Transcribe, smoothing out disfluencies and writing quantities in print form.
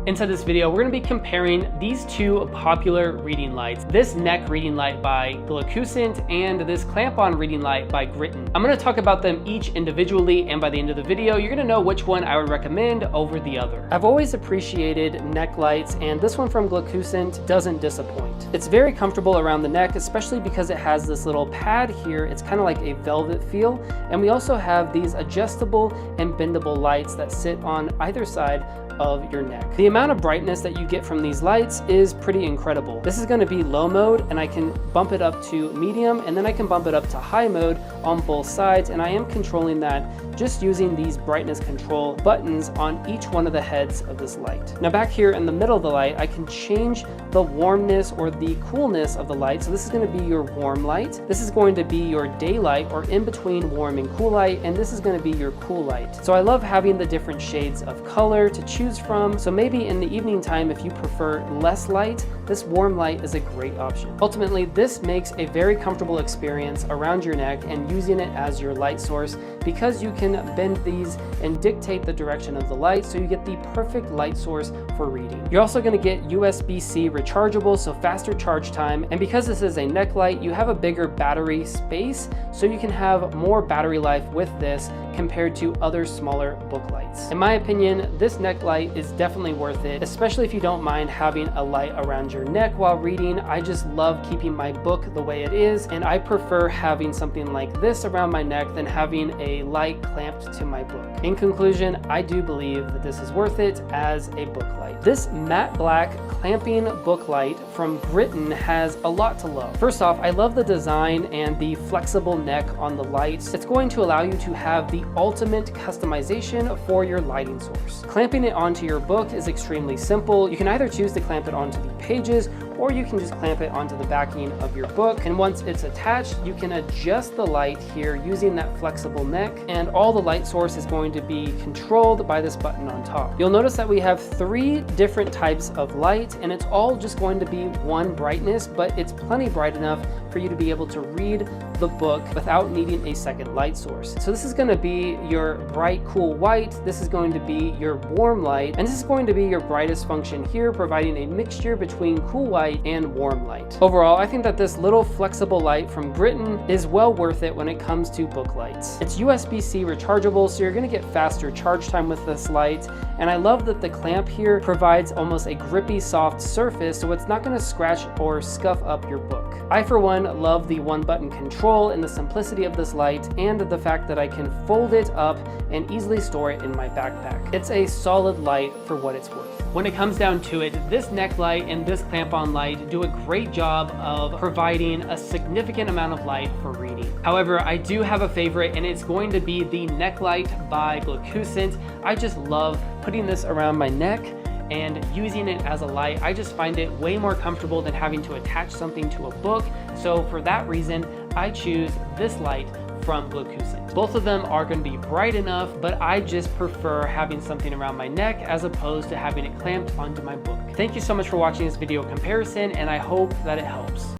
Inside this video, we're going to be comparing these two popular reading lights, this neck reading light by 𝐋𝐈𝐍𝐊 and this clamp-on reading light by 𝐋𝐈𝐍𝐊. I'm going to talk about them each individually, and by the end of the video, you're going to know which one I would recommend over the other. I've always appreciated neck lights, and this one from 𝐋𝐈𝐍𝐊 doesn't disappoint. It's very comfortable around the neck, especially because it has this little pad here. It's kind of like a velvet feel, and we also have these adjustable and bendable lights that sit on either side of your neck. The amount of brightness that you get from these lights is pretty incredible. This is going to be low mode, and I can bump it up to medium, and then I can bump it up to high mode on both sides, and I am controlling that just using these brightness control buttons on each one of the heads of this light. Now back here in the middle of the light, I can change the warmness or the coolness of the light. So this is going to be your warm light. This is going to be your daylight, or in between warm and cool light, and this is going to be your cool light. So I love having the different shades of color to choose from. So maybe in the evening time, if you prefer less light, this warm light is a great option. Ultimately, this makes a very comfortable experience around your neck and using it as your light source, because you can bend these and dictate the direction of the light so you get the perfect light source for reading. You're also going to get USB-C rechargeable, so faster charge time, and because this is a neck light, you have a bigger battery space, so you can have more battery life with this compared to other smaller book lights. In my opinion, this neck light is definitely worth it, especially if you don't mind having a light around your neck while reading. I just love keeping my book the way it is, and I prefer having something like this around my neck than having a light clamped to my book. In conclusion, I do believe that this is worth it as a book light. This matte black clamping book light from 𝐋𝐈𝐍𝐊 has a lot to love. First off, I love the design and the flexible neck on the lights. It's going to allow you to have the ultimate customization for your lighting source. Clamping it onto your book is extremely simple. You can either choose to clamp it onto the pages, or you can just clamp it onto the backing of your book. And once it's attached, you can adjust the light here using that flexible neck, and all the light source is going to be controlled by this button on top. You'll notice that we have 3 different types of light, and it's all just going to be one brightness, but it's plenty bright enough for you to be able to read the book without needing a second light source. So this is going to be your bright, cool white, this is going to be your warm light, and this is going to be your brightest function here, providing a mixture between cool white and warm light. Overall, I think that this little flexible light from 𝐋𝐈𝐍𝐿 is well worth it when it comes to book lights. It's USB-C rechargeable, so you're going to get faster charge time with this light, and I love that the clamp here provides almost a grippy, soft surface, so it's not going to scratch or scuff up your book. I, for one, love the one-button control and the simplicity of this light, and the fact that I can fold it up and easily store it in my backpack. It's a solid light for what it's worth. When it comes down to it, this neck light and this clamp-on light do a great job of providing a significant amount of light for reading. However, I do have a favorite, and it's going to be the neck light by 𝐋𝐈𝐍𝐿. I just love putting this around my neck and using it as a light. I just find it way more comfortable than having to attach something to a book. So for that reason, I choose this light from 𝐋𝐈𝐍𝐿. Both of them are going to be bright enough, but I just prefer having something around my neck as opposed to having it clamped onto my book. Thank you so much for watching this video comparison, and I hope that it helps.